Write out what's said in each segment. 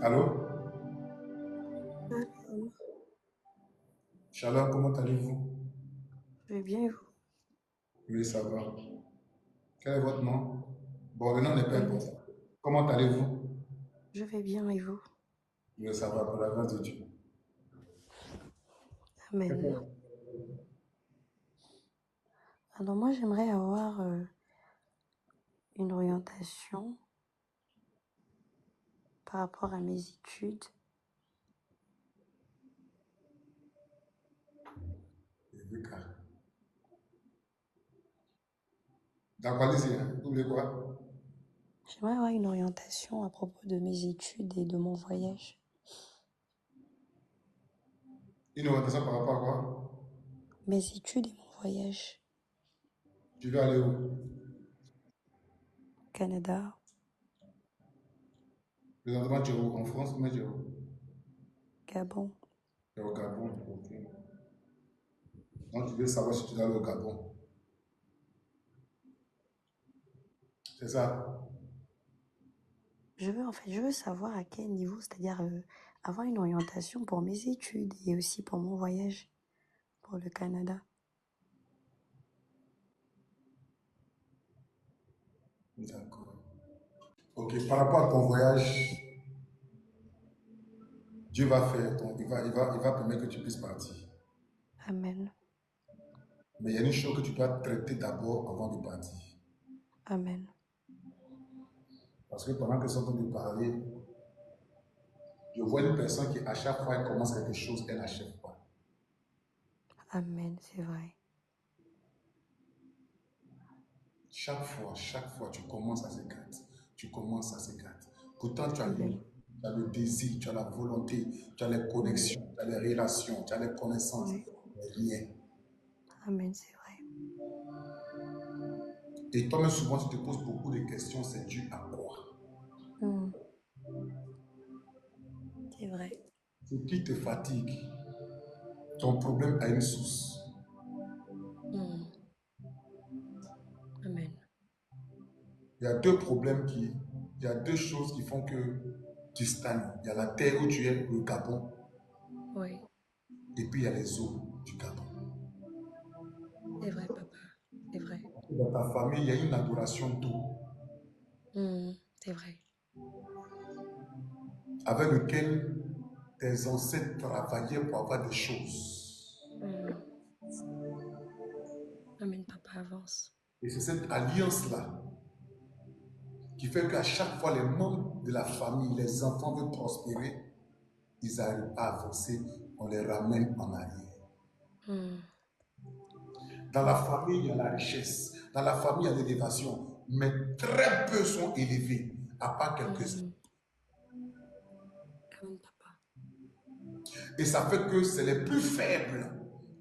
Allô? Shalom. Shalom, comment allez-vous? Je vais bien et vous? Oui, ça va. Quel est votre nom? Bon, le nom n'est pas Amen. important. Comment allez-vous? Je vais bien et vous? Oui, ça va, par la grâce de Dieu. Amen. Alors moi, j'aimerais avoir une orientation par rapport à mes études. D'accord, allez-y, hein. Vous voulez quoi? J'aimerais avoir une orientation à propos de mes études et de mon voyage. Une orientation par rapport à quoi? Mes études et mon voyage. Tu veux aller où? Canada, Présentement, tu es où? En France, mais tu es où? Gabon. Tu es au Gabon. Ok. Donc, tu veux savoir si tu dois aller au Gabon. C'est ça? Je veux savoir à quel niveau, c'est-à-dire avoir une orientation pour mes études et aussi pour mon voyage pour le Canada. D'accord. Ok, par rapport à ton voyage, Dieu va faire il va permettre que tu puisses partir. Amen. Mais il y a une chose que tu dois traiter d'abord avant de partir. Amen. Parce que pendant que je suis en train de parler, je vois une personne qui, à chaque fois, elle commence quelque chose, elle n'achève pas. Amen, c'est vrai. Chaque fois, tu commences à se gâter. Tu commences à se gâter. Pourtant, Amen. tu as le désir, tu as la volonté, tu as les Oui. connexions, tu as les relations, tu as les connaissances. Oui. Mais rien. Amen, c'est vrai. Et toi-même, souvent, tu te poses beaucoup de questions, c'est dû à quoi? Hmm, c'est vrai. Ce qui te fatigue, ton problème a une source. Hmm, amen. Il y a il y a deux choses qui font que tu stagnes. Il y a la terre où tu es, le Gabon, Oui, et puis il y a les eaux du Gabon. c'est vrai, papa. C'est vrai. Dans ta famille, il y a une adoration d'eau Hmm, c'est vrai. avec lequel tes ancêtres travaillaient pour avoir des choses. Hmm, amen, papa, avance. Et c'est cette alliance-là qui fait qu'à chaque fois, les membres de la famille, les enfants veulent prospérer, ils n'arrivent pas à avancer, on les ramène en arrière. Hmm, Dans la famille, il y a la richesse. Dans la famille, il y a l'élévation. Mais très peu sont élevés, à part quelques-uns. hmm, amen, papa. Et ça fait que c'est les plus faibles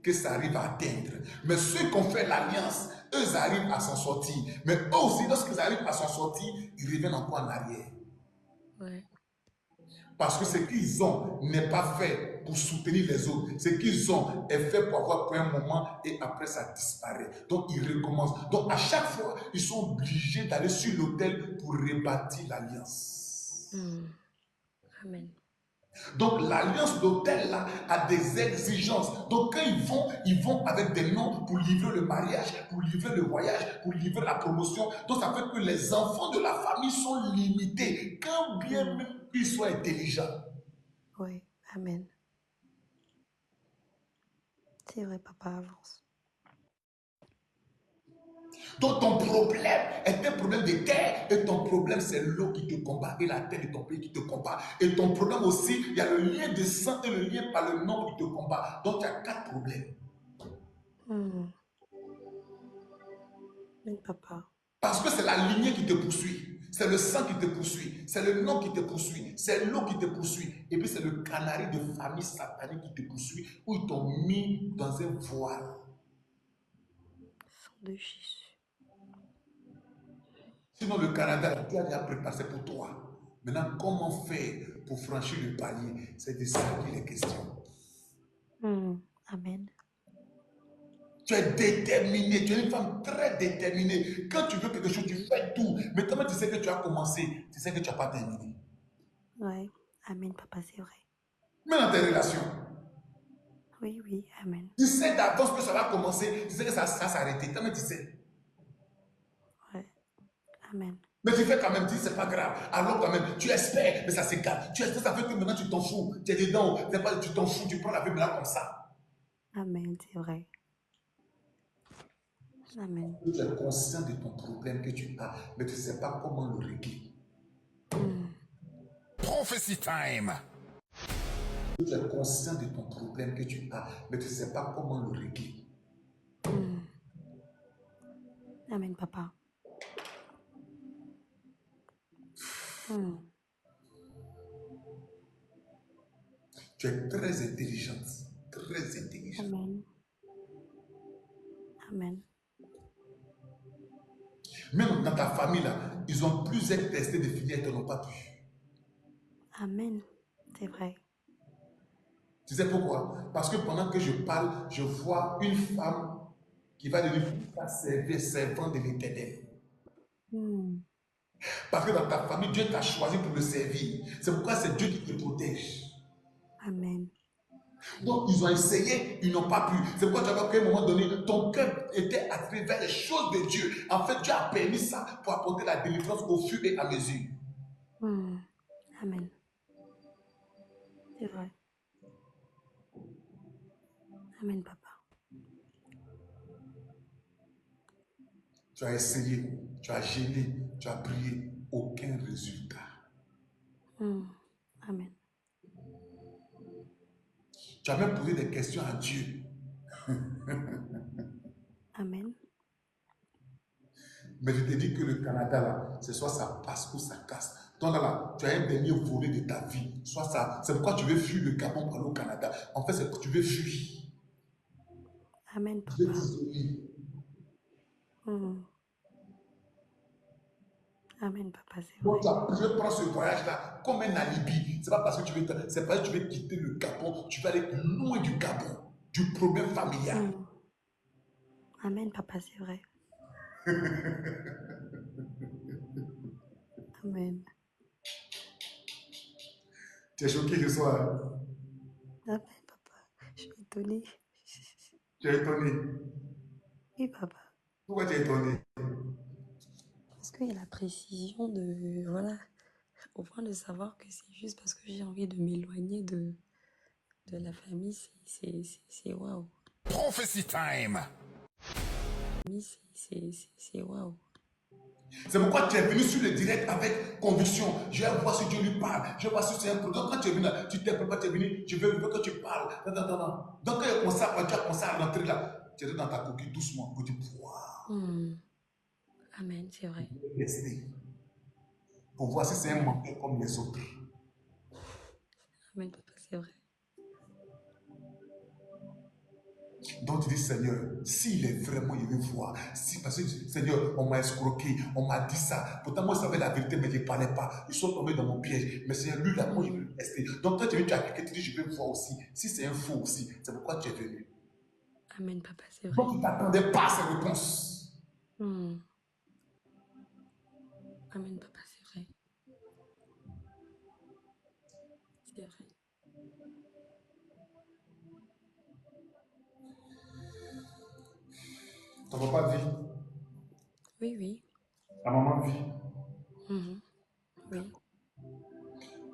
que ça arrive à atteindre. Mais ceux qui ont fait l'alliance, eux arrivent à s'en sortir. Mais eux aussi, lorsqu'ils arrivent à s'en sortir, ils reviennent encore en arrière. Ouais, Parce que c'est ce vrai. qu'ils ont n'est pas fait pour soutenir les autres. Ce qu'ils ont est fait pour avoir pour un moment et après ça disparaît. Donc ils recommencent. Donc à chaque fois, ils sont obligés d'aller sur l'autel pour rebâtir l'alliance. Hmm, amen. Donc l'alliance d'hôtel là a des exigences. Donc quand ils vont avec des noms pour livrer le mariage, pour livrer le voyage, pour livrer la promotion. Donc ça fait que les enfants de la famille sont limités, quand bien Hmm, même qu'ils soient intelligents. oui, amen. C'est vrai, papa, avance. Donc ton problème est un problème de terre et ton problème c'est l'eau qui te combat et la terre de ton pays qui te combat. Et ton problème aussi, il y a le lien de sang et le lien par le nom qui te combat. Donc il y a quatre problèmes. Hmm, amen, papa. Parce que c'est la lignée qui te poursuit. C'est le sang qui te poursuit. C'est le nom qui te poursuit. C'est l'eau qui te poursuit. Et puis c'est le canari de famille satanique qui te poursuit où ils t'ont mis dans un voile. Sang de Jésus. Sinon le Canada, Dieu a déjà préparé pour toi. Maintenant, comment faire pour franchir le palier? C'est de ça qu'il est question. Hmm, amen. Tu es déterminé, tu es une femme très déterminée. Quand tu veux quelque chose, tu Oui, fais tout. Mais tellement tu sais que tu as commencé, tu sais que tu n'as pas terminé. ouais, Amen, papa, c'est vrai. Même dans tes relations. Oui, oui, amen. Tu sais d'avance que ça va commencer, tu sais que ça va s'arrêter. Toi-même, tu sais. Ouais, amen. Mais tu fais quand même, tu dis c'est pas grave. Alors quand même, tu espères, mais ça s'écarte. Tu espères, ça fait que maintenant tu t'en fous. Tu es dedans, pas, tu t'en fous, tu prends la vie maintenant comme ça. Amen, c'est vrai. Amen. Tu es conscient de ton problème que tu as, mais tu ne sais pas comment le régler. Prophecy time. Tu es conscient de ton problème que tu as, mais tu ne sais pas comment le régler. Amen, papa. Tu es très intelligente. Très intelligente. Amen. Amen. Même dans ta famille, là, ils ont plus été testés de finir, ils n'ont pas pu. Amen. C'est vrai. Tu sais pourquoi? Parce que pendant que je parle, je vois une femme qui va devenir servante de l'Éternel. Parce que dans ta famille, Dieu t'a choisi pour le servir. C'est pourquoi c'est Dieu qui te protège. Amen. Donc, ils ont essayé, ils n'ont pas pu. C'est pourquoi tu vois qu'à un moment donné, ton cœur était attiré vers les choses de Dieu. En fait, Dieu a permis ça pour apporter la délivrance au fur et à mesure. Amen. C'est vrai. Amen, papa. Tu as essayé, tu as gêné, tu as prié, aucun résultat. Amen. Tu as même posé des questions à Dieu. Amen. Mais je te dis que le Canada, là, c'est soit ça passe ou ça casse. Donc là, tu as un dernier volet de ta vie. Soit ça. C'est pourquoi tu veux fuir le Gabon pour aller au Canada. En fait, c'est que tu veux fuir. Amen, Tu veux papa. t'isoler. Amen, papa, c'est Donc, vrai. tu veux prendre ce voyage-là comme un alibi. C'est pas parce que c'est pas que tu veux quitter le Gabon. Tu vas aller loin du Gabon, du problème familial. Amen, papa, c'est vrai. Amen. Tu es choqué ce soir. Amen, papa. Je suis étonnée. Tu es étonné. Oui, papa. Pourquoi tu es étonné? Parce qu'il y a la précision de... Voilà. Au point de savoir que c'est juste parce que j'ai envie de m'éloigner de la famille. C'est waouh. Prophecy time. C'est waouh. C'est pourquoi tu es venu sur le direct avec conviction. Je vais voir si Dieu lui parle. Je vais voir si c'est un problème. Donc, quand tu es venu là, tu t'es préparé, tu es venu, je veux que tu parles. Non. Donc, quand tu as commencé à rentrer là, tu étais dans ta coquille doucement. Tu dis, waouh. Amen, c'est vrai. Rester. Pour voir si c'est un menteur comme les autres. Amen, papa, c'est vrai. Donc tu dis, Seigneur, s'il est vraiment, il veut voir. Si, parce que, Seigneur, on m'a escroqué, on m'a dit ça. Pourtant, moi, je savais la vérité, mais je ne parlais pas. Ils sont tombés dans mon piège. Mais Seigneur, lui, là, moi, il veut rester. Donc, quand tu es venu, tu as cliqué, tu dis, je veux voir aussi. Si c'est un faux aussi, c'est pourquoi tu es venu. Amen, papa, c'est vrai. Donc, tu ne t'attendais pas à ces réponses. Amen, papa, c'est vrai. C'est vrai. Ton papa vit. Oui, oui. Ta maman vit. Oui.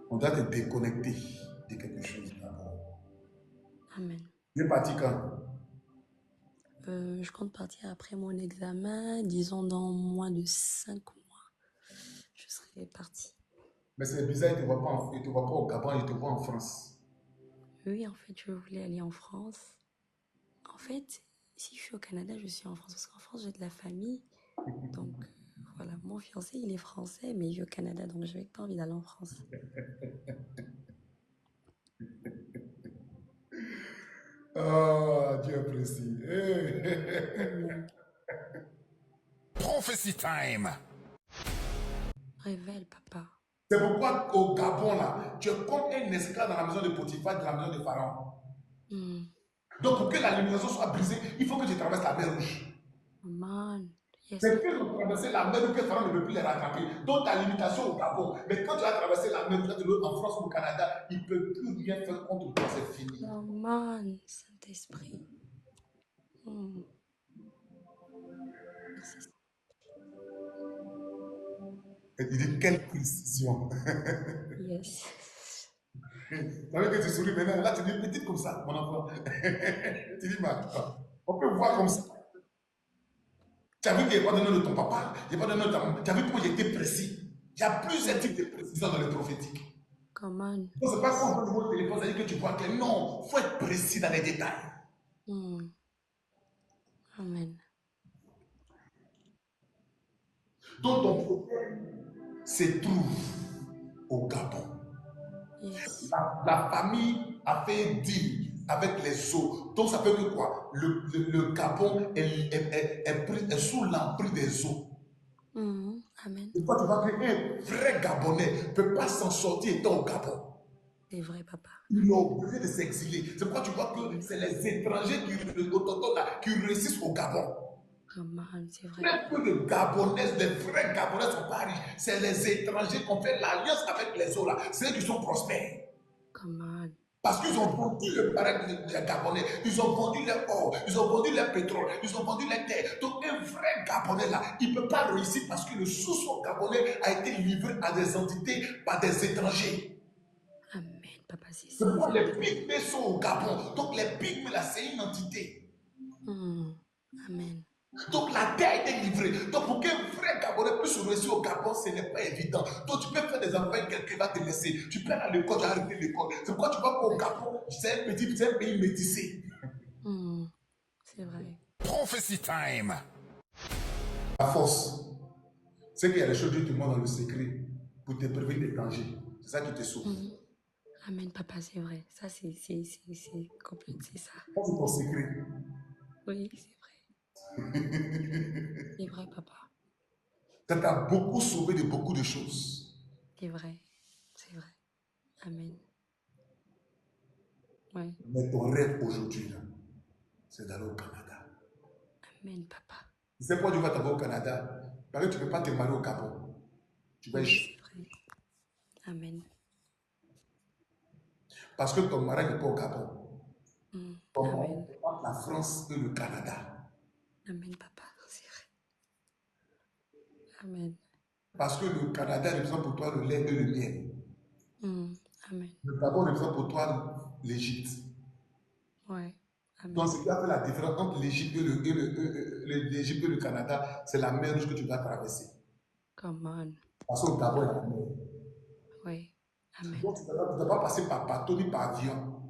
On doit te déconnecter de quelque chose d'abord. Amen. Tu es parti quand? Je compte partir après mon examen, disons dans moins de 5 mois. Je serai partie. Mais c'est bizarre, il ne te voit pas au Gabon, il te voit en France. Oui, en fait, je voulais aller en France. En fait, si je suis au Canada, je suis en France. Parce qu'en France, j'ai de la famille. Donc, voilà. Mon fiancé, il est français, mais il vit au Canada. Donc, je n'avais pas envie d'aller en France. Oh, Dieu apprécie. Amen. Prophecy time. Révèle, papa. C'est pourquoi au Gabon, là, tu es comme un esclave dans la maison de Potiphar, dans la maison de Pharaon. Donc, pour que la libération soit brisée, il faut que tu traverses la mer Rouge. Amen. Yes, C'est Papa. qu'ils ont traversé la mer où que Pharaon ne peut plus les rattraper. Donc ta limitation au Gabon. Mais quand tu as traversé la mer, tu es en France ou au Canada, il ne peut plus rien faire contre toi, c'est fini. Come on, Saint-Esprit. Merci. Et il dit, quelle précision. Yes. Ça veut dire que tu souris maintenant. Là, tu dis petite comme ça, mon enfant. Tu dis, mais on peut voir comme ça. Tu as vu qu'il n'y a pas de nom de ton papa, il n'y a pas de nom de ta maman. Tu as vu comment il était précis. Il y a plusieurs types de précision dans le prophétique. Come on. Donc, ce n'est pas quand on voit le téléphone, ça dit que tu vois que non, il faut être précis dans les détails. Amen. Donc, ton problème se trouve au Gabon. Yes. La famille a fait un deal avec les eaux. Donc, ça veut dire quoi? Le Gabon est sous l'emprise des eaux. Amen. Et toi, tu vois qu'un vrai Gabonais ne peut pas s'en sortir étant au Gabon. C'est vrai, Papa. Il est obligé de s'exiler. C'est pourquoi tu vois que c'est les étrangers qui réussissent au Gabon. Come on, c'est vrai. Très peu de Gabonais, des vrais Gabonais sont pas riches. C'est les étrangers qui ont fait l'alliance avec les autres là. C'est eux qui sont prospères. Come on. Parce qu'ils ont vendu le paradis des Gabonais, ils ont vendu leur or, ils ont vendu leur pétrole, ils ont vendu les terres. Donc un vrai Gabonais là, il ne peut pas réussir parce que le sous-sol gabonais a été livré à des entités par des étrangers. Amen, Papa, c'est C'est ça. pourquoi les pygmées sont au Gabon. Donc les pygmées là, c'est une entité. Amen. Donc la terre a été livrée. Donc pour qu'un vrai Gabonais puisse réussir au Gabon, ce n'est pas évident. Donc tu peux faire des enfants, quelqu'un va te laisser. Tu peux aller à l'école, tu as arrêté l'école. C'est pourquoi tu vois qu'au Gabon, c'est un pays métissé. C'est vrai. Prophecy time. La force, c'est qu'il y a des choses que Dieu te montre dans le secret pour te prévenir des dangers. C'est ça qui te sauve. Amen, Papa, c'est vrai. Ça, c'est complet, c'est ça. Ça, c'est ton secret. Oui, c'est vrai. C'est vrai, Papa. Ça t'a beaucoup sauvé de beaucoup de choses. C'est vrai. C'est vrai. Amen. Ouais. Mais ton rêve aujourd'hui, là, c'est d'aller au Canada. Amen, Papa. Tu sais pourquoi tu vas t'aller au Canada? Parce que tu ne peux pas te marier au Gabon. Tu vas Oui, échouer. c'est vrai. Amen. Parce que ton mari n'est pas au Gabon. Ton mari Amen. est entre la France et le Canada. Amen, Papa. C'est vrai. Amen. Parce que le Canada représente pour toi le lait et le miel. Amen. Le Gabon représente pour toi l'Égypte. Ouais. Amen. Donc, ce qui a fait la différence entre l'Égypte et le Canada, c'est la mer Rouge que tu dois traverser. Come on. Parce qu'au Gabon, il y a la mer. Ouais. Amen. Donc, tu ne dois pas passer par bateau ni par avion.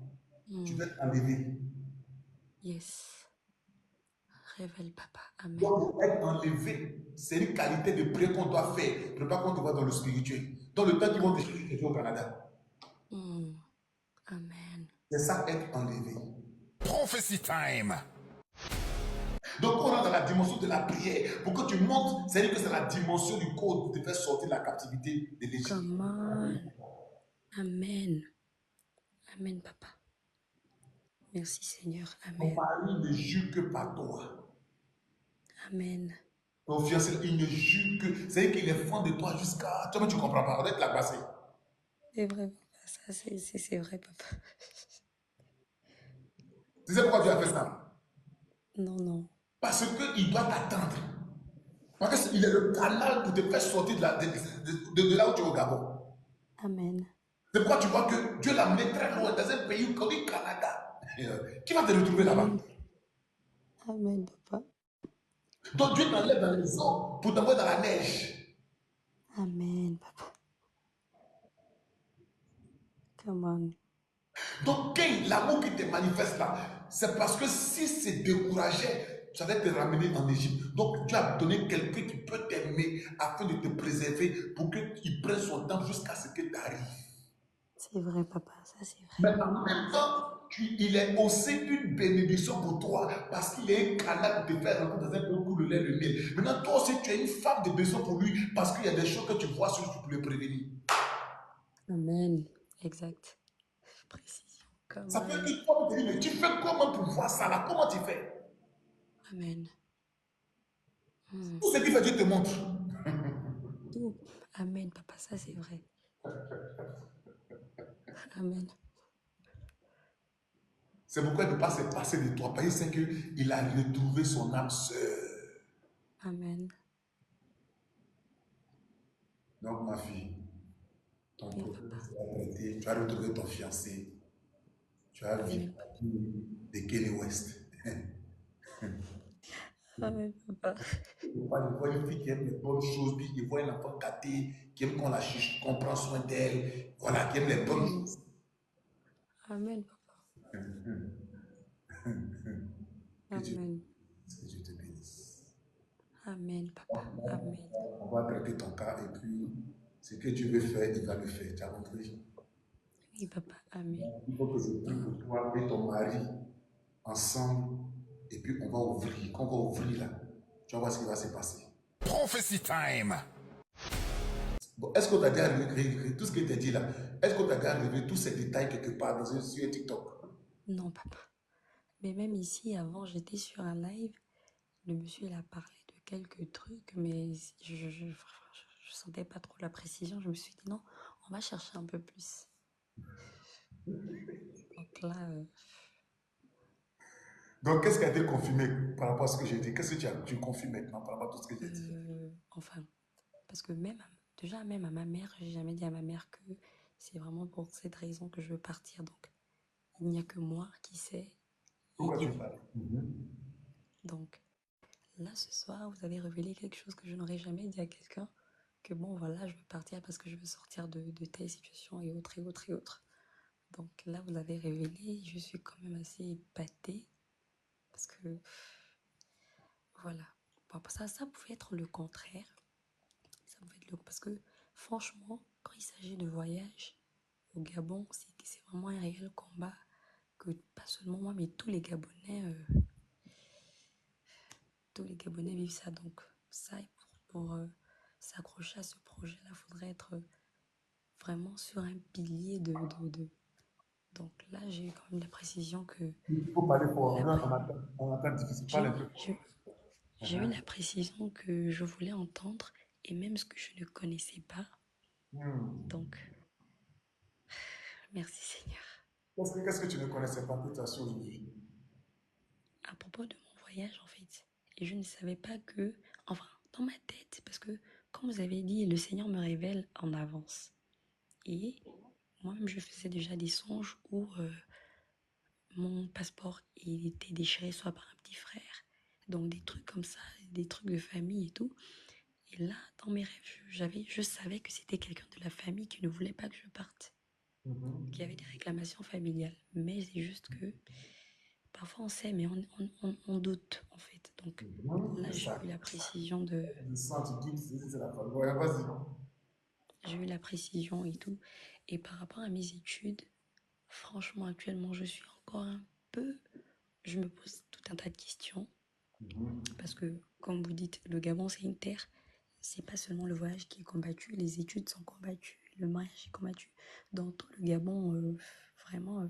Tu dois être enlevé. Yes. Révèle, Papa. Amen. Donc, être enlevé, c'est une qualité de prière qu'on doit faire. Ne pas qu'on te voit dans le spirituel. Dans le temps qu'ils vont te chercher au Canada. Amen. C'est ça, être enlevé. Prophecy time. Donc, on rentre dans la dimension de la prière. Pour que tu montes, c'est-à-dire que c'est la dimension du code qui te fait sortir de la captivité de l'Égypte. Come on. Amen. Amen, Papa. Merci, Seigneur. Ton Amen. mari ne jure que par toi. Amen. Ton fiancé, il ne jure que. C'est-à-dire qu'il est fan de toi jusqu'à. Toi, tu ne comprends pas. On doit être la passer. C'est vrai, Papa. Ça, c'est vrai, Papa. Tu sais pourquoi tu as fait ça? Non, non. Parce qu'il doit t'attendre. Parce qu'il est le canal pour te faire sortir de là où tu es au Gabon. Amen. C'est pourquoi tu vois que Dieu l'a mis très loin dans un pays comme le Canada. Qui va te retrouver là-bas? Amen, Papa. Donc Dieu t'enlève dans les eaux pour t'envoyer dans la neige. Amen, Papa. Come on. Donc l'amour qui te manifeste là, c'est parce que si c'est découragé, ça va te ramener en Égypte. Donc Dieu a donné quelqu'un qui peut t'aimer afin de te préserver pour qu'il prenne son temps jusqu'à ce que tu arrives. C'est vrai, Papa. Ça, c'est vrai. Mais en même temps, il est aussi une bénédiction pour toi parce qu'il est un canal pour te faire rencontrer dans un peu où le lait et le miel. Maintenant, toi aussi, tu es une femme de bénédiction pour lui parce qu'il y a des choses que tu vois sur lui pour le prévenir. Amen. Exact. Précision. Come Ça peut on. être toi qui te dis, mais tu fais comment pour voir ça là? Comment tu fais? Amen. Hmm. Tout ce qu'il fait, Dieu te montre. Tout. Amen, papa, ça c'est vrai. Amen. C'est pourquoi il ne peut pas se passer de toi. Parce qu'il sait qu'il a retrouvé son âme sœur. Amen. Donc, ma fille, ton Oui, problème papa. sera traité. Tu as retrouvé ton fiancé. Tu as vu Amen, papa. de Kelly West. Amen, papa. Il voit une fille qui aime les bonnes choses, puis il voit un enfant gâté, qui aime qu'on la chuche, qu'on prend soin d'elle, voilà, qui aime les bonnes Hmm. choses. Amen, papa. Que Dieu, Amen. que Dieu te bénisse. Amen, papa. Amen. On va traiter ton cas et puis ce que Dieu veut faire, il va le faire. Tu as compris? Oui, papa. Amen. Il faut que je prie pour toi et ton mari ensemble et puis on va ouvrir. Quand on va ouvrir là, tu vas voir ce qui va se passer. Prophecy time. Bon, est-ce qu'on t'a déjà réécrit tout ce que tu as dit là? Est-ce qu'on t'a déjà révélé tous ces détails quelque part dans sur TikTok? Non, papa. Mais même ici, avant, j'étais sur un live. Le monsieur, il a parlé de quelques trucs, mais je sentais pas trop la précision. Je me suis dit, non, on va chercher un peu plus. Donc là, Donc, qu'est-ce qui a été confirmé par rapport à ce que j'ai dit? Qu'est-ce que tu confirmes maintenant par rapport à tout ce que j'ai dit? enfin, parce que déjà, même à ma mère, j'ai jamais dit à ma mère que c'est vraiment pour cette raison que je veux partir. Donc, il n'y a que moi qui sais et Pourquoi tu Dieu. parles? Donc, là, ce soir, vous avez révélé quelque chose que je n'aurais jamais dit à quelqu'un, que bon, voilà, je veux partir parce que je veux sortir de telle situation et autres, et autres, et autres. Donc là, vous l'avez révélé, je suis quand même assez épatée, parce que, voilà. Bon, ça pouvait être le contraire. Ça pouvait être parce que, franchement, quand il s'agit de voyage au Gabon, c'est vraiment un réel combat, que pas seulement moi, mais tous les Gabonais vivent ça. Donc ça, pour s'accrocher à ce projet-là, il faudrait être vraiment sur un pilier de. Donc là, j'ai eu quand même la précision que Il faut parler fort. la On entend difficile. j'ai Parle un eu, peu. j'ai eu la précision que je voulais entendre et même ce que je ne connaissais pas. Donc, merci Seigneur. Qu'est-ce que tu ne connaissais pas que tu as su aujourd'hui? À propos de mon voyage, en fait, et je ne savais pas que, enfin, dans ma tête, parce que, comme vous avez dit, le Seigneur me révèle en avance. Et moi-même, je faisais déjà des songes où mon passeport il était déchiré soit par un petit frère, donc des trucs comme ça, des trucs de famille et tout. Et là, dans mes rêves, je savais que c'était quelqu'un de la famille qui ne voulait pas que je parte, qui avait des réclamations familiales. Mais c'est juste que parfois on sait, mais on doute en fait. Donc là, C'est j'ai ça. eu la précision de, Je sens, tu doutes, c'est la famille. Ouais, vas-y. j'ai eu la précision et tout. Et par rapport à mes études, franchement, actuellement, je suis encore un peu, je me pose tout un tas de questions. Parce que, comme vous dites, le Gabon, c'est une terre. C'est pas seulement le voyage qui est combattu, les études sont combattues, le mariage est combattu. Dans tout le Gabon, vraiment,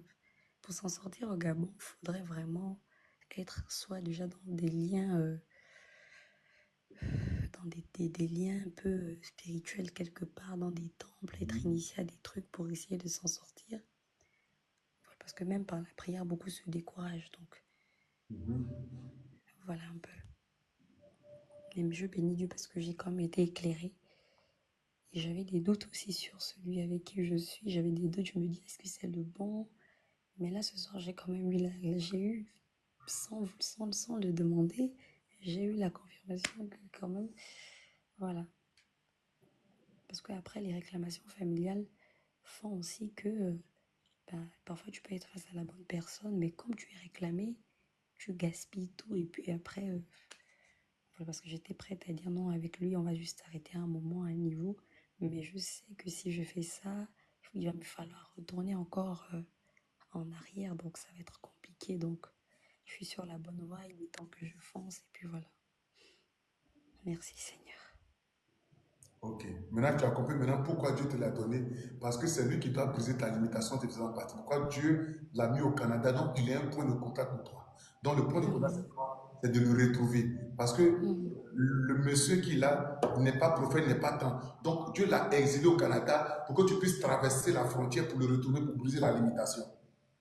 pour s'en sortir au Gabon, il faudrait vraiment être soit déjà dans des liens, dans des liens un peu spirituels quelque part, dans des temples, être initié à des trucs pour essayer de s'en sortir. Parce que même par la prière, beaucoup se découragent. Donc, voilà un peu. Mais je bénis Dieu parce que j'ai quand même été éclairée. Et j'avais des doutes aussi sur celui avec qui je suis. J'avais des doutes, je me dis, est-ce que c'est le bon? Mais là, ce soir, j'ai quand même eu, j'ai eu, sans le demander, j'ai eu la confirmation que quand même, voilà. Parce qu'après, les réclamations familiales font aussi que ben, parfois tu peux être face à la bonne personne, mais comme tu es réclamé, tu gaspilles tout. Et puis après, voilà, parce que j'étais prête à dire non, avec lui, on va juste arrêter à un moment, à un niveau. Mais je sais que si je fais ça, il va me falloir retourner encore en arrière, donc ça va être compliqué. Donc, je suis sur la bonne voie, il est temps que je fonce, et puis voilà. Merci Seigneur. Ok. Maintenant, tu as compris maintenant pourquoi Dieu te l'a donné. Parce que c'est lui qui doit briser ta limitation te faisant partie. Pourquoi Dieu l'a mis au Canada. Donc, il est un point de contact pour toi. Donc, le point de contact, c'est quoi? c'est de le retrouver. Parce que Mhm. le monsieur qu'il a n'est pas prophète, n'est pas tant. Donc Dieu l'a exilé au Canada pour que tu puisses traverser la frontière pour le retrouver, pour briser la limitation.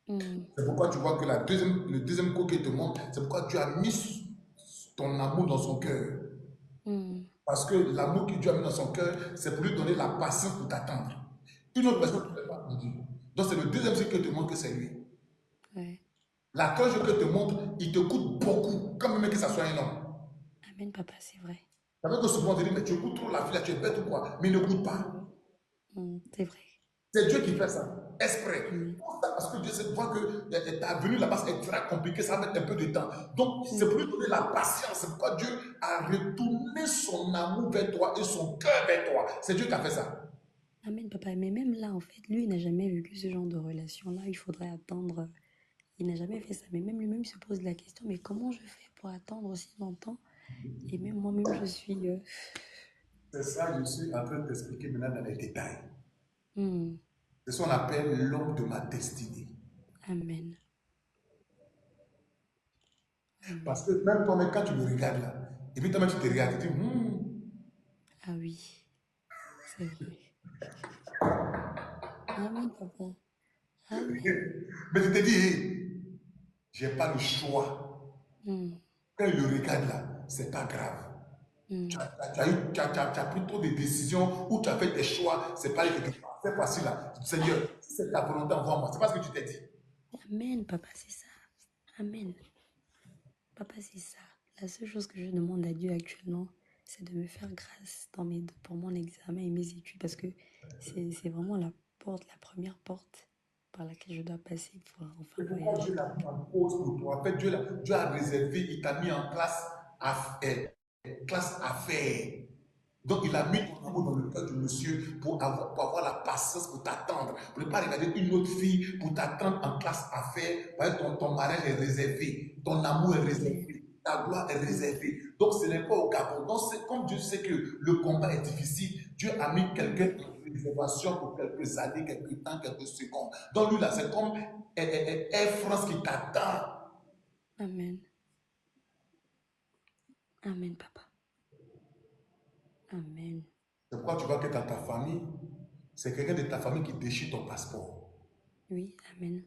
Mhm. C'est pourquoi tu vois que le deuxième coup qu'il te montre, c'est pourquoi Dieu a mis ton amour dans son cœur. Mhm. Parce que l'amour que Dieu a mis dans son cœur, c'est pour lui donner la patience pour t'attendre. Une autre C'est vrai, personne ne peut papa. pas te dire. Donc c'est le deuxième signe que te montre que c'est lui. Ouais. La cloche que te montre, il te coûte beaucoup, comme même que ça soit un homme. Amen, papa, c'est vrai. Ça veut que souvent on te dit, mais tu écoutes trop la fille, là, tu es bête ou quoi? Mais il ne coûte pas. Mhm. Mhm. C'est vrai. C'est Dieu qui fait ça, exprès. Amen. Parce que Dieu sait, voit que ta venue là-bas est très compliquée, ça va mettre un peu de temps. Donc, c'est pour lui Mhm. donner la patience. C'est pourquoi Dieu a retourné son amour vers toi et son cœur vers toi. C'est Dieu qui a fait ça. Amen, papa. Mais même là, en fait, lui, il n'a jamais vécu ce genre de relation-là. Il faudrait attendre. Il n'a jamais fait ça. Mais même lui-même se pose la question, mais comment je fais pour attendre aussi longtemps? Et même moi-même, je suis... C'est ça, je suis en train de t'expliquer maintenant dans les détails. hmm. C'est ce qu'on appelle l'homme de ma destinée. Amen. Parce Amen. que même toi, quand tu le regardes là, et puis toi, tu te regardes, tu dis, Ah oui, c'est vrai. Amen, papa. Amen. mais tu te dis, hey, j'ai pas le choix. Hmm. Quand il le regarde là, c'est pas grave. Tu Hmm. as, tu as eu- tu as pris trop de décisions ou tu as fait des choix, c'est pas quelque part. C'est facile là. Seigneur, si c'est ta volonté, envoie-moi. C'est pas ce que tu t'es dit. Amen, papa, c'est ça. Amen. Papa, c'est ça. La seule chose que je demande à Dieu actuellement, c'est de me faire grâce pour mon examen et mes études parce que c'est vraiment la porte, la première porte par laquelle je dois passer pour enfin C'est pourquoi voyager. Dieu l'a mis Donc, en pause pour toi. En fait, Dieu a réservé, il t'a mis en classe affaires. Donc, il a mis ton amour dans le cœur du monsieur pour avoir la patience pour t'attendre. Pour ne pas regarder une autre fille pour t'attendre en classe affaires. Parce que ton mariage est réservé. Ton amour est Amen. réservé. Ta gloire est Hmm. réservée. Donc, ce n'est pas au Gabon. Donc, comme Dieu sait que le combat est difficile, Dieu a mis quelqu'un Hmm. en réservation pour quelques années, quelques temps, quelques secondes. Donc, lui, là, c'est comme Air France qui t'attend. Amen. Amen, papa. Amen. C'est pourquoi tu vois que dans ta famille, c'est quelqu'un de ta famille qui déchire ton passeport. Oui, Amen.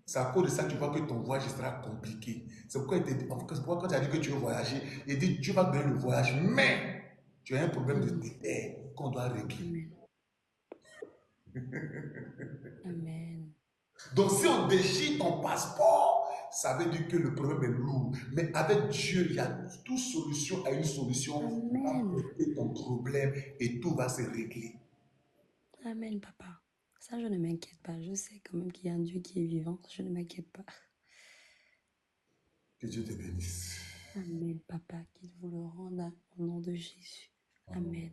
C'est à cause de ça que tu vois que ton voyage sera compliqué. C'est pourquoi, quand tu as dit que tu veux voyager, il dit Dieu va te donner le voyage, mais tu as un problème de Hmm. terre qu'on doit régler. Amen. Amen. Donc si on déchire ton passeport, ça veut dire que le problème est lourd. Mais avec Dieu, il y a toute solution à une solution. Il va Amen. régler ton problème et tout va se régler. Amen, papa. Ça, je ne m'inquiète pas. Je sais quand même qu'il y a un Dieu qui est vivant. Je ne m'inquiète pas. Que Dieu te bénisse. Amen, papa. Qu'il vous le rende au nom de Jésus. Amen.